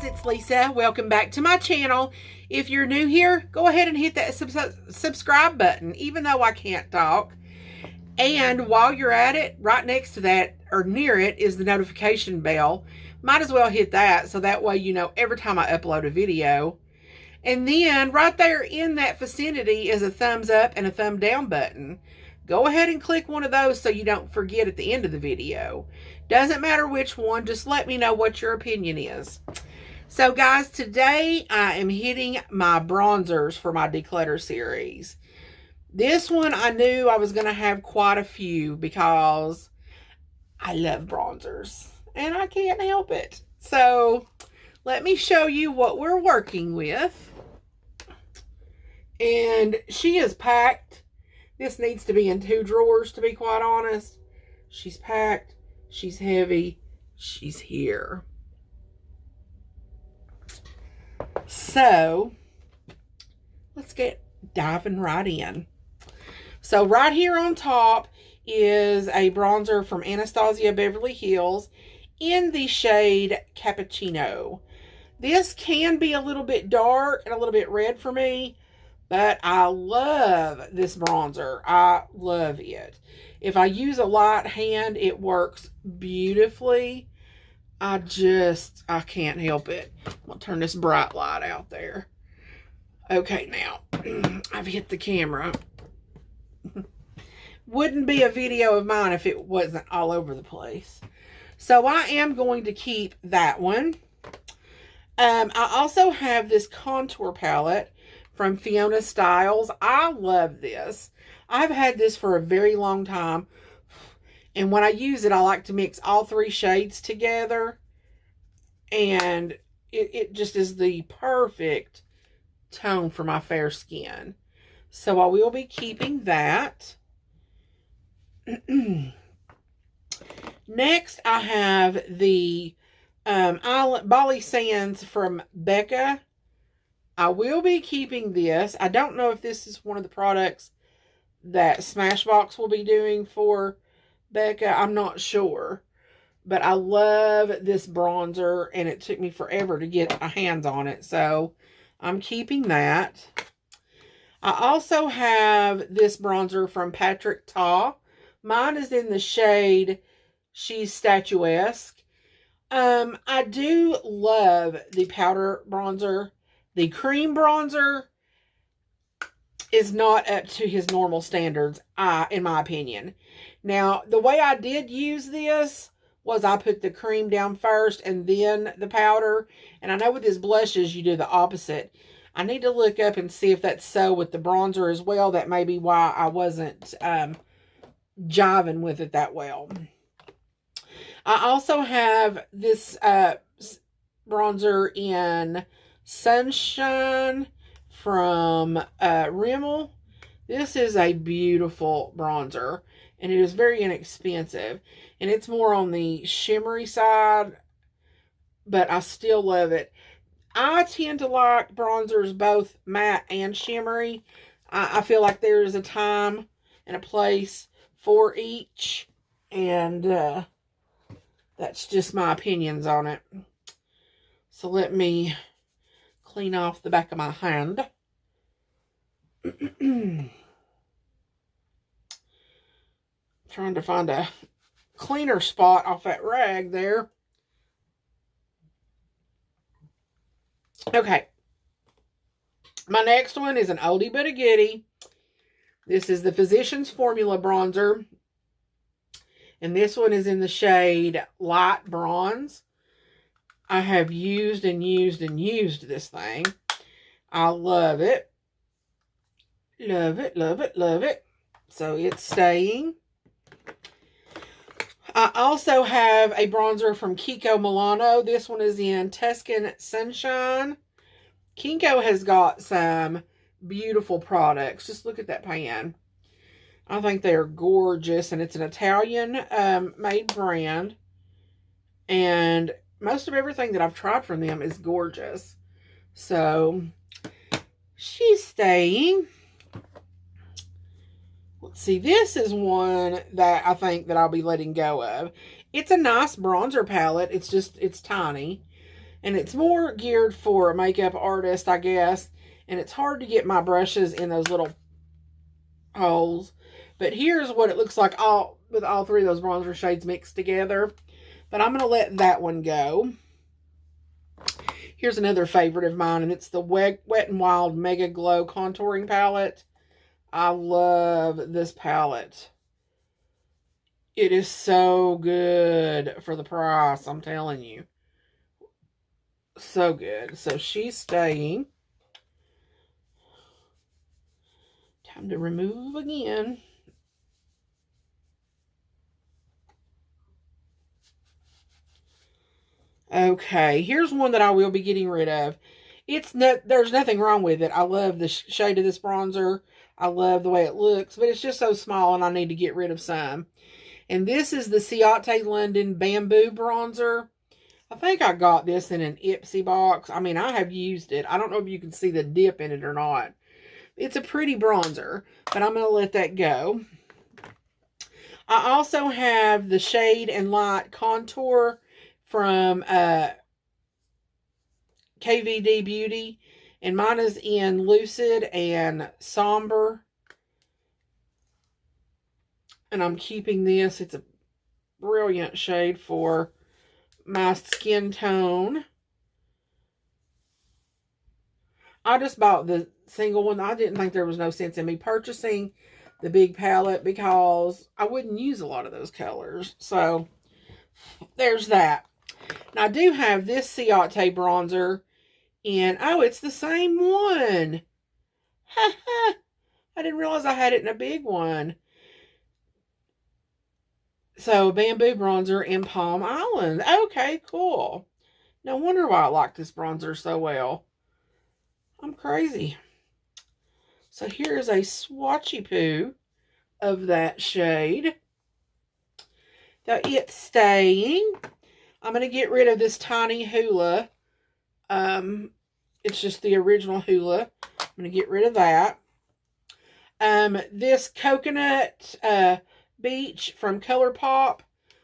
guys, it's Lisa. Welcome back to my channel. If you're new here, go ahead and hit that subscribe button, even though I can't talk. And while you're at it, right next to that or near it is the notification bell. Might as well hit that so that way you know every time I upload a video. And then right there in that vicinity is a thumbs up and a thumb down button. Go ahead and click one of those so you don't forget at the end of the video. Doesn't matter which one, just let me know what your opinion is. So guys, today I am hitting my bronzers for my Declutter series. This one I knew I was going to have quite a few because I love bronzers and I can't help it. So let me show you what we're working with. And she is packed. This needs to be in 2 drawers, to be quite honest. She's packed. She's heavy. She's here. So, let's get diving right in. So, right here on top is a bronzer from Anastasia Beverly Hills in the shade Cappuccino. This can be a little bit dark and a little bit red for me, but I love this bronzer. I love it. If I use a light hand, it works beautifully. I can't help it. I'm going to turn this bright light out there. Okay, now, I've hit the camera. Wouldn't be a video of mine if it wasn't all over the place. So I am going to keep that one. I also have this contour palette from Fiona Styles. I love this. I've had this for a very long time. And when I use it, I like to mix all 3 shades together. And it just is the perfect tone for my fair skin. So I will be keeping that. Next, I have the Bali Sands from Becca. I will be keeping this. I don't know if this is one of the products that Smashbox will be doing for Becca. I'm not sure. But I love this bronzer, and it took me forever to get my hands on it. So, I'm keeping that. I also have this bronzer from Patrick Ta. Mine is in the shade She's Statuesque. I do love the powder bronzer. The cream bronzer is not up to his normal standards, in my opinion. Now, the way I did use this was I put the cream down first and then the powder. And I know with his blushes, you do the opposite. I need to look up and see if that's so with the bronzer as well. That may be why I wasn't jiving with it that well. I also have this bronzer in Sunshine from Rimmel. This is a beautiful bronzer, and it is very inexpensive, and it's more on the shimmery side, but I still love it. I tend to like bronzers both matte and shimmery. I feel like there is a time and a place for each, and that's just my opinions on it. So let me clean off the back of my hand. Trying to find a cleaner spot off that rag there. Okay. My next one is an oldie but a goodie. This is the Physicians Formula bronzer. And this one is in the shade Light Bronze. I have used and used and used this thing. I love it. Love it, love it, love it. So it's staying. I also have a bronzer from Kiko Milano. This one is in Tuscan Sunshine. Kiko has got some beautiful products. Just look at that pan. I think they are gorgeous, and it's an Italian made brand. And most of everything that I've tried from them is gorgeous. So, she's staying. Let's see, this is one that I think that I'll be letting go of. It's a nice bronzer palette. It's tiny. And it's more geared for a makeup artist, I guess. And it's hard to get my brushes in those little holes. But here's what it looks like with all three of those bronzer shades mixed together. But I'm going to let that one go. Here's another favorite of mine, and it's the Wet n Wild Mega Glow Contouring Palette. I love this palette. It is so good for the price, I'm telling you. So good. So she's staying. Time to remove again. Okay, here's one that I will be getting rid of. There's nothing wrong with it. I love the shade of this bronzer. I love the way it looks, but it's just so small and I need to get rid of some. And this is the Ciate London Bamboo Bronzer. I think I got this in an Ipsy box. I mean, I have used it. I don't know if you can see the dip in it or not. It's a pretty bronzer, but I'm going to let that go. I also have the Shade and Light Contour from KVD Beauty. And mine is in Lucid and Somber. And I'm keeping this. It's a brilliant shade for my skin tone. I just bought the single one. I didn't think there was no sense in me purchasing the big palette because I wouldn't use a lot of those colors. So there's that. Now I do have this Ciate bronzer in, oh, it's the same one. I didn't realize I had it in a big one. So, Bamboo Bronzer in Palm Island. Okay, cool. No wonder why I like this bronzer so well. I'm crazy. So, here's a swatchy poo of that shade. Now, it's staying. I'm going to get rid of this tiny Hoola. It's just the original Hoola. I'm going to get rid of that. This Coconut Beach from ColourPop.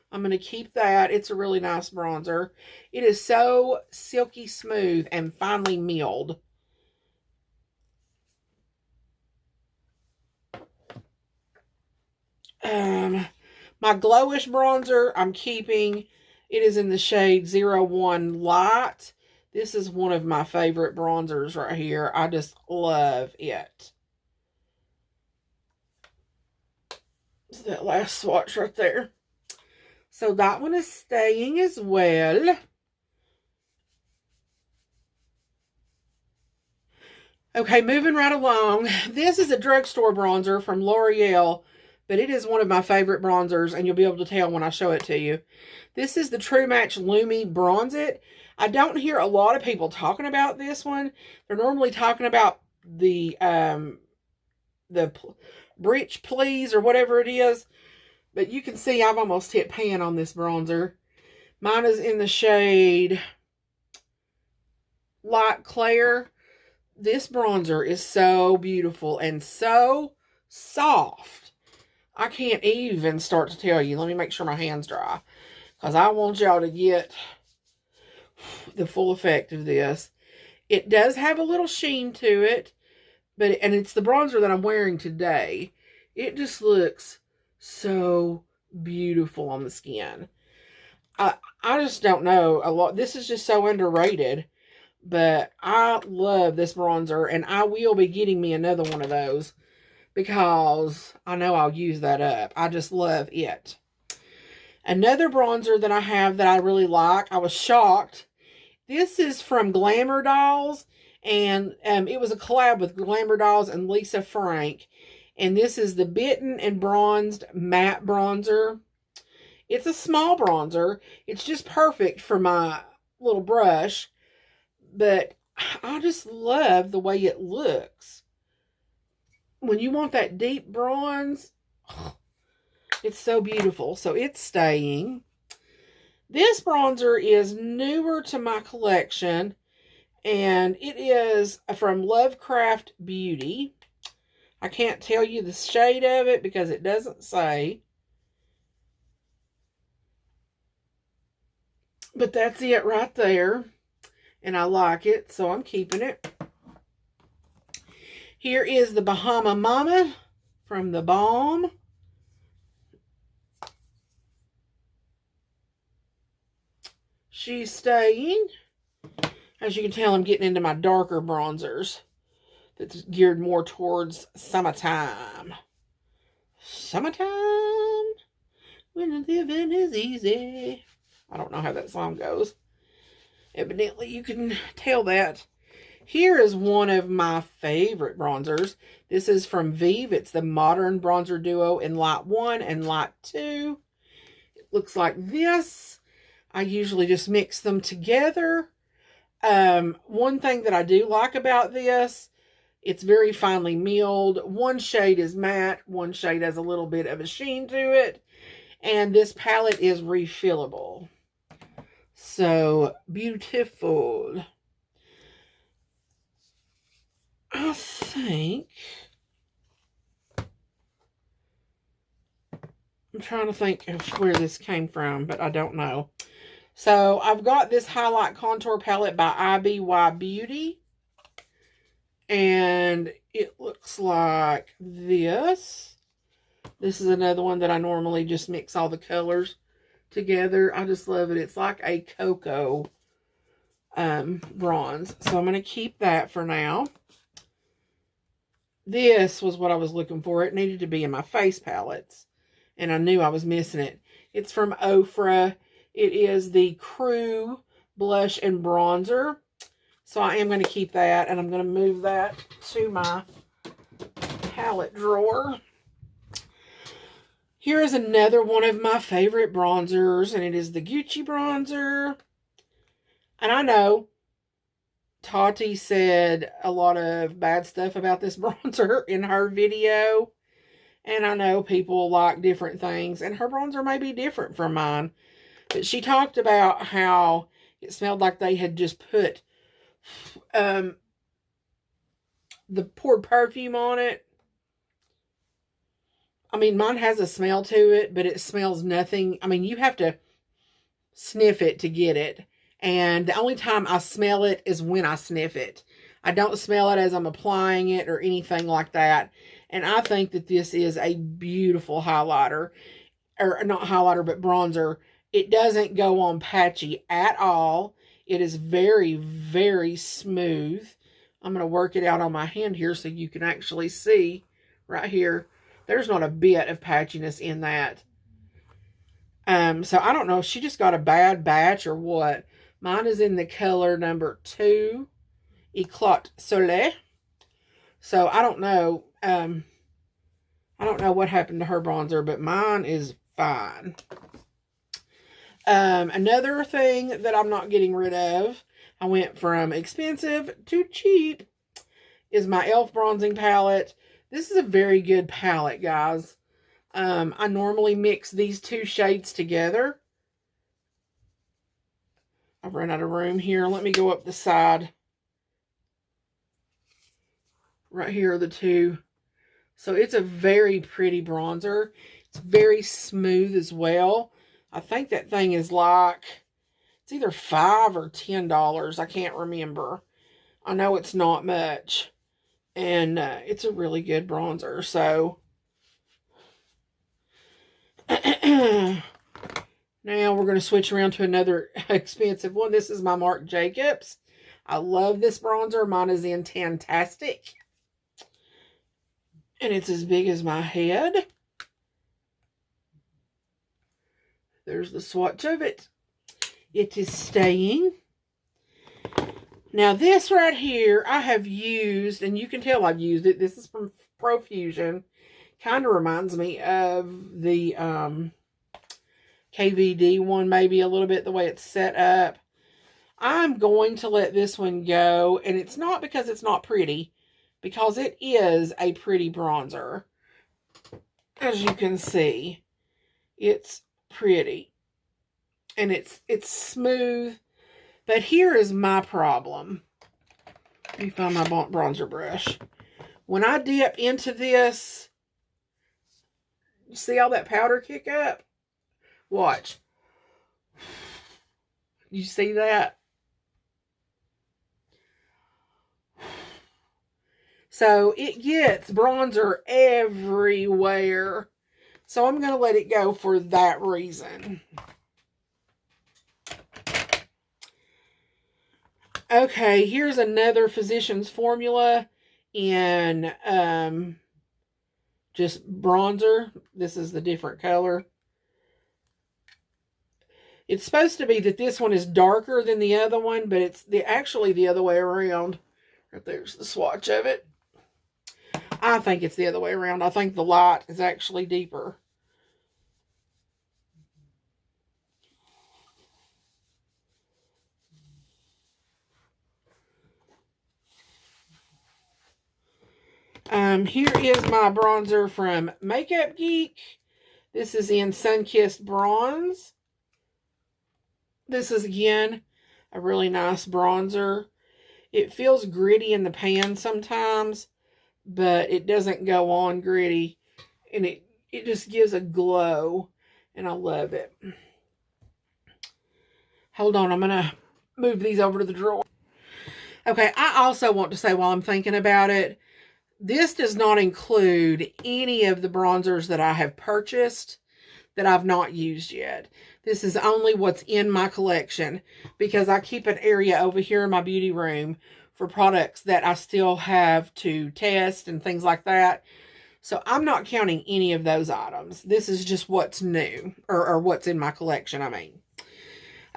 I'm going to keep that. It's a really nice bronzer. It is so silky smooth and finely milled. My Glowish bronzer I'm keeping. It is in the shade 01 Light. This is one of my favorite bronzers right here. I just love it. So that last swatch right there. So that one is staying as well. Okay, moving right along. This is a drugstore bronzer from L'Oreal, but it is one of my favorite bronzers, and you'll be able to tell when I show it to you. This is the True Match Lumi Bronze It. I don't hear a lot of people talking about this one. They're normally talking about the Bridge Please or whatever it is. But you can see I've almost hit pan on this bronzer. Mine is in the shade Light Clair. This bronzer is so beautiful and so soft. I can't even start to tell you. Let me make sure my hand's dry, because I want y'all to get the full effect of this. It does have a little sheen to it, and it's the bronzer that I'm wearing today. It just looks so beautiful on the skin. I just don't know a lot. This is just so underrated, but I love this bronzer, and I will be getting me another one of those because I know I'll use that up. I just love it. Another bronzer that I have that I really like, I was shocked. This is from Glamour Dolls, and it was a collab with Glamour Dolls and Lisa Frank. And this is the Bitten and Bronzed Matte Bronzer. It's a small bronzer. It's just perfect for my little brush. But I just love the way it looks. When you want that deep bronze, it's so beautiful. So it's staying. This bronzer is newer to my collection, and it is from Lovecraft Beauty. I can't tell you the shade of it because it doesn't say. But that's it right there. and I like it, so I'm keeping it. Here is the Bahama Mama from the Balm. She's staying. As you can tell, I'm getting into my darker bronzers. That's geared more towards summertime. Summertime, when living is easy. I don't know how that song goes. Evidently, you can tell that. Here is one of my favorite bronzers. This is from Vive. It's the Modern Bronzer Duo in Light 1 and Light 2. It looks like this. I usually just mix them together. One thing that I do like about this, it's very finely milled. One shade is matte. One shade has a little bit of a sheen to it. And this palette is refillable. So beautiful. I think, I'm trying to think of where this came from, but I don't know. So I've got this highlight contour palette by IBY Beauty. And it looks like this. This is another one that I normally just mix all the colors together. I just love it. It's like a cocoa bronze. So I'm going to keep that for now. This was what I was looking for. It needed to be in my face palettes, and I knew I was missing it. It's from Ofra. It is the Crew Blush and Bronzer. So I am going to keep that, and I'm going to move that to my palette drawer. Here is another one of my favorite bronzers, and it is the Gucci bronzer. And I know Tati said a lot of bad stuff about this bronzer in her video. And I know people like different things, and her bronzer may be different from mine. But she talked about how it smelled like they had just put the poured perfume on it. I mean, mine has a smell to it, but it smells nothing. I mean, you have to sniff it to get it. And the only time I smell it is when I sniff it. I don't smell it as I'm applying it or anything like that. And I think that this is a beautiful highlighter. Or not highlighter, but bronzer. It doesn't go on patchy at all. It is very, very smooth. I'm going to work it out on my hand here so you can actually see right here. There's not a bit of patchiness in that. So I don't know if she just got a bad batch or what. Mine is in the color number 2, Eclat Soleil. So I don't know. I don't know what happened to her bronzer, but mine is fine. Another thing that I'm not getting rid of, I went from expensive to cheap, is my e.l.f. bronzing palette. This is a very good palette, guys. I normally mix these two shades together. I've run out of room here. Let me go up the side. Right here are the two. So it's a very pretty bronzer. It's very smooth as well. I think that thing is like, it's either $5 or $10. I can't remember. I know it's not much. And it's a really good bronzer. So now we're going to switch around to another expensive one. This is my Marc Jacobs. I love this bronzer. Mine is in Tantastic. And it's as big as my head. There's the swatch of it. It is staying. Now this right here, I have used, and you can tell I've used it. This is from Profusion. Kind of reminds me of the KVD one, maybe a little bit, the way it's set up. I'm going to let this one go, and it's not because it's not pretty, because it is a pretty bronzer. As you can see, it's pretty, and it's smooth. But here is my problem. Let me find my bronzer brush. When I dip into this, you see all that powder kick up? Watch. You see that? So it gets bronzer everywhere. So I'm going to let it go for that reason. Okay, here's another Physicians Formula in just bronzer. This is the different color. It's supposed to be that this one is darker than the other one, but it's actually the other way around. Right there's the swatch of it. I think it's the other way around. I think the light is actually deeper. Here is my bronzer from Makeup Geek. This is in Sunkissed Bronze. This is, again, a really nice bronzer. It feels gritty in the pan sometimes, but it doesn't go on gritty. And it just gives a glow, and I love it. Hold on, I'm going to move these over to the drawer. Okay, I also want to say while I'm thinking about it, this does not include any of the bronzers that I have purchased that I've not used yet. This is only what's in my collection because I keep an area over here in my beauty room for products that I still have to test and things like that. So I'm not counting any of those items. This is just what's new, or what's in my collection, I mean.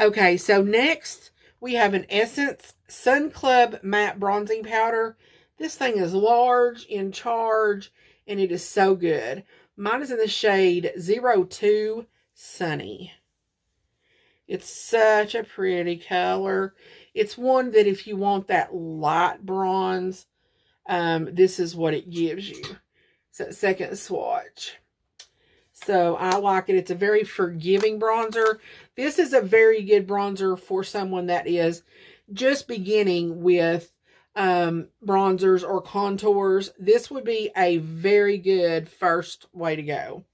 Okay, so next we have an Essence Sun Club Matte Bronzing Powder. This thing is large, in charge, and it is so good. Mine is in the shade 02 Sunny. It's such a pretty color. It's one that if you want that light bronze, this is what it gives you. So second swatch. So I like it. It's a very forgiving bronzer. This is a very good bronzer for someone that is just beginning with bronzers or contours. This would be a very good first way to go.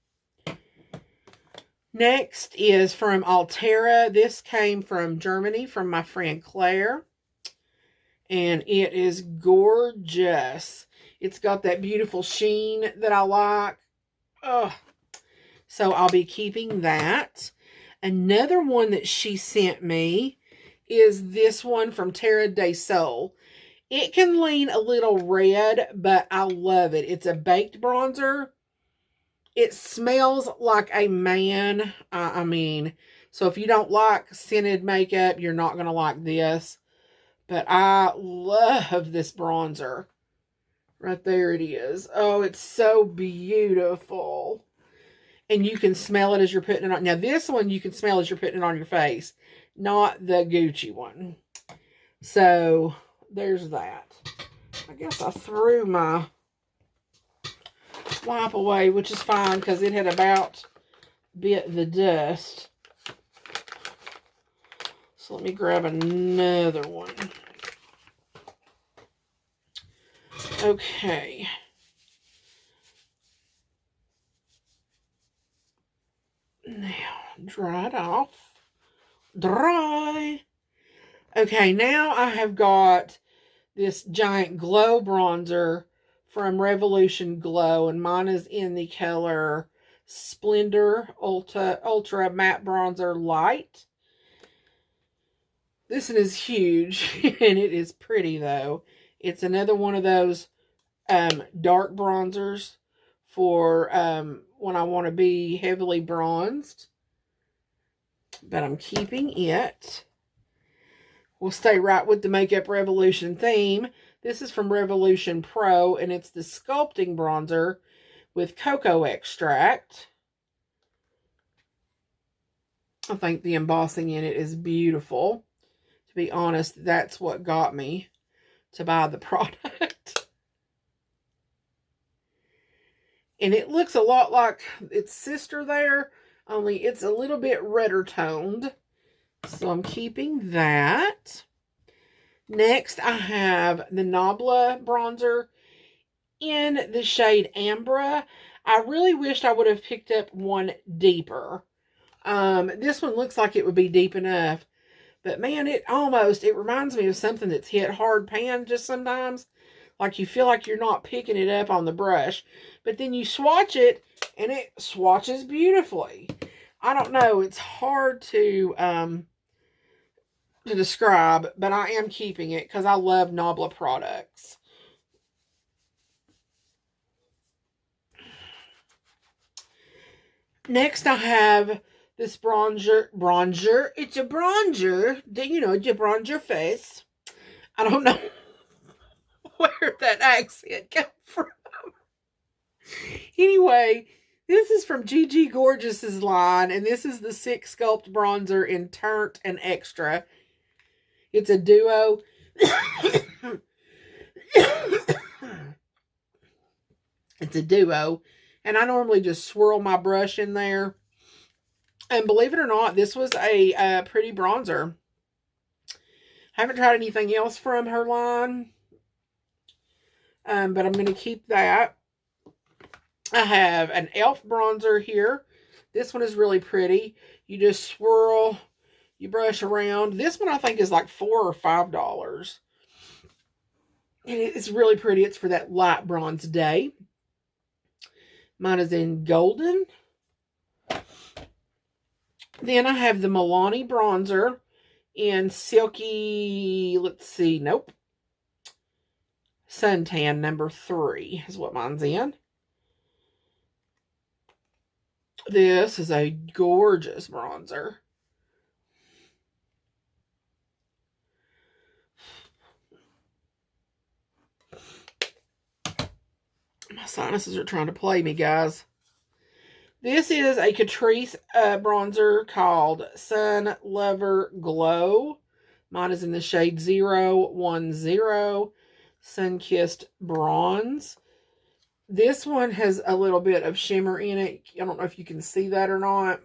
Next is from Altera. This came from Germany from my friend Claire. And it is gorgeous. It's got that beautiful sheen that I like. Oh, so I'll be keeping that. Another one that she sent me is this one from Terra del Sol. It can lean a little red, but I love it. It's a baked bronzer. It smells like a man. I mean, so if you don't like scented makeup, you're not going to like this. But I love this bronzer. Right there it is. Oh, it's so beautiful. And you can smell it as you're putting it on. Now, this one you can smell as you're putting it on your face. Not the Gucci one. So, there's that. I guess I threw my wipe away, which is fine because it had about bit the dust. So let me grab another one. Okay. Now, dry it off. Dry. Okay, now I have got this giant glow bronzer from Revolution Glow, and mine is in the color Splendor Ultra Matte Bronzer Light. This one is huge, and it is pretty, though. It's another one of those dark bronzers for when I want to be heavily bronzed. But I'm keeping it. We'll stay right with the Makeup Revolution theme. This is from Revolution Pro, and it's the Sculpting Bronzer with cocoa extract. I think the embossing in it is beautiful. To be honest, that's what got me to buy the product. And it looks a lot like its sister there, only it's a little bit redder toned. So I'm keeping that. Next, I have the Nabla bronzer in the shade Ambra. I really wished I would have picked up one deeper. This one looks like it would be deep enough. But man, it reminds me of something that's hit hard pan just sometimes. Like you feel like you're not picking it up on the brush. But then you swatch it and it swatches beautifully. I don't know. It's hard to describe, but I am keeping it because I love Nabla products. Next, I have this bronzer. It's a bronzer. You know, to bronze your face. I don't know where that accent came from. Anyway, this is from Gigi Gorgeous's line, and this is the 6 Sculpt Bronzer in Turnt and Extra. It's a duo. It's a duo. And I normally just swirl my brush in there. And believe it or not, this was a pretty bronzer. Haven't tried anything else from her line. But I'm going to keep that. I have an e.l.f. bronzer here. This one is really pretty. You just swirl, you brush around. This one I think is like $4 or $5. And it's really pretty. It's for that light bronze day. Mine is in golden. Then I have the Milani bronzer in silky, let's see, nope. Suntan number 3 is what mine's in. This is a gorgeous bronzer. My sinuses are trying to play me, guys. This is a Catrice bronzer called Sun Lover Glow. Mine is in the shade 010 Sun-Kissed Bronze. This one has a little bit of shimmer in it. I don't know if you can see that or not.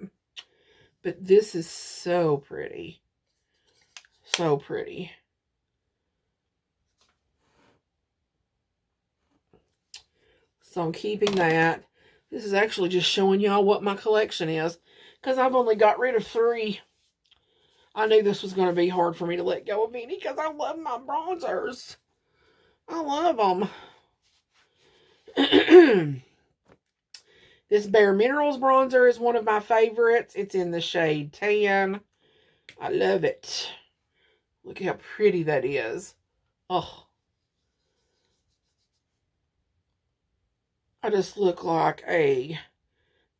But this is so pretty. So pretty. So I'm keeping that. This is actually just showing y'all what my collection is. Because I've only got rid of 3. I knew this was going to be hard for me to let go of any. Because I love my bronzers. I love them. This Bare Minerals bronzer is one of my favorites. It's in the shade tan. I love it. Look how pretty that is. Oh. I just look like a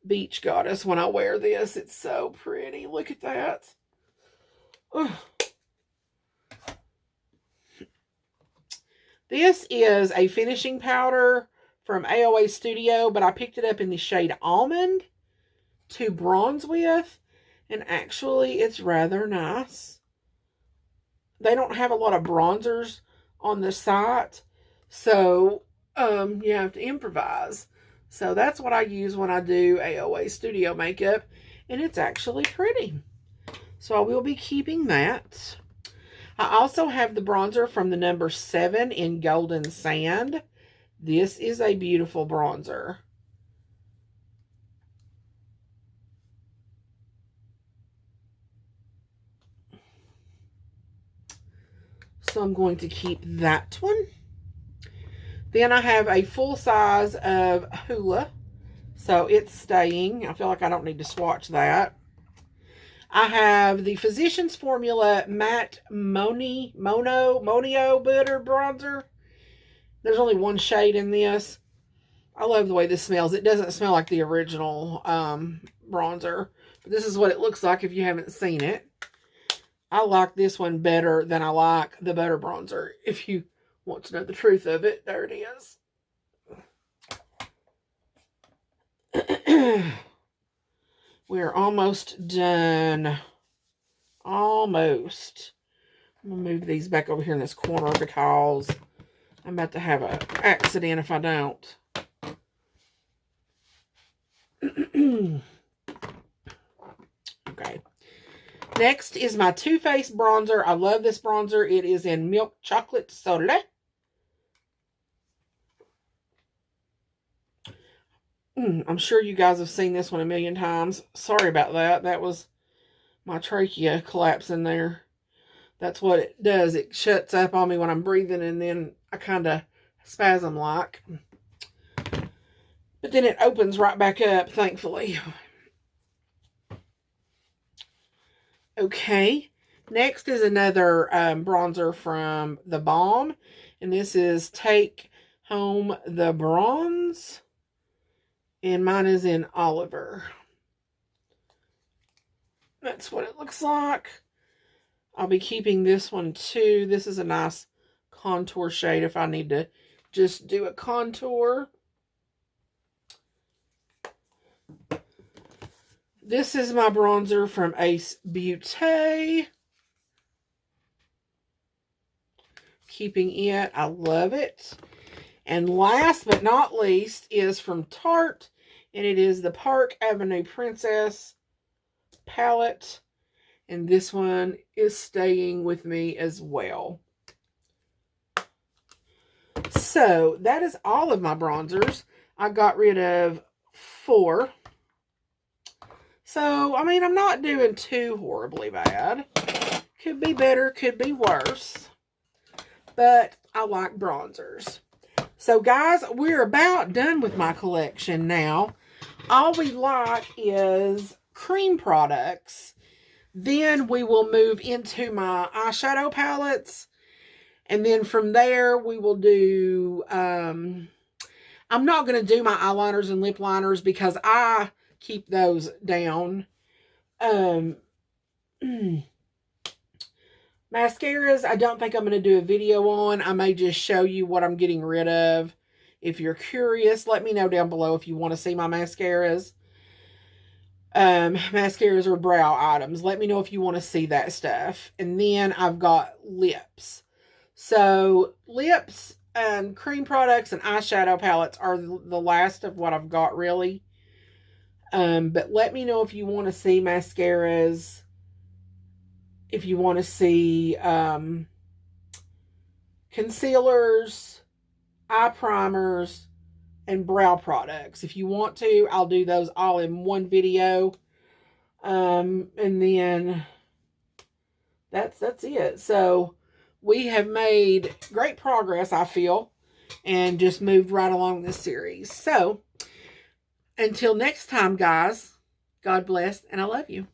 beach goddess when I wear this. It's so pretty. Look at that. Ugh. This is a finishing powder from AOA Studio, but I picked it up in the shade Almond to bronze with, and actually it's rather nice. They don't have a lot of bronzers on the site, so you have to improvise. So that's what I use when I do AOA Studio makeup, and it's actually pretty. So I will be keeping that. I also have the bronzer from the number 7 in Golden Sand. This is a beautiful bronzer. So I'm going to keep that one. Then I have a full size of Hoola. So it's staying. I feel like I don't need to swatch that. I have the Physicians Formula Matte Monio Butter Bronzer. There's only one shade in this. I love the way this smells. It doesn't smell like the original bronzer. But this is what it looks like if you haven't seen it. I like this one better than I like the Butter Bronzer. If you want to know the truth of it, there it is. We're almost done. Almost. I'm going to move these back over here in this corner because I'm about to have an accident if I don't. Okay. Next is my Too Faced bronzer. I love this bronzer. It is in Milk Chocolate Soda. I'm sure you guys have seen this one a million times. Sorry about that. That was my trachea collapsing there. That's what it does. It shuts up on me when I'm breathing, and then I kind of spasm-like. But then it opens right back up, thankfully. Okay. Next is another bronzer from The Balm. And this is Take Home the Bronze. And mine is in Oliver. That's what it looks like. I'll be keeping this one too. This is a nice contour shade if I need to just do a contour. This is my bronzer from Ace Beauté. Keeping it. I love it. And last but not least is from Tarte. And it is the Park Avenue Princess palette. And this one is staying with me as well. So that is all of my bronzers. I got rid of 4. So, I mean, I'm not doing too horribly bad. Could be better, could be worse. But I like bronzers. So, guys, we're about done with my collection now. All we like is cream products. Then we will move into my eyeshadow palettes. And then from there, we will do... I'm not going to do my eyeliners and lip liners because I keep those down. Mascaras, I don't think I'm going to do a video on. I may just show you what I'm getting rid of. If you're curious, let me know down below if you want to see my mascaras. Mascaras are brow items. Let me know if you want to see that stuff. And then I've got lips. So, lips and cream products and eyeshadow palettes are the last of what I've got, really. But let me know if you want to see mascaras, if you want to see concealers, eye primers, and brow products. If you want to, I'll do those all in one video. And then that's it. So we have made great progress, I feel, and just moved right along this series. So until next time, guys, God bless, and I love you.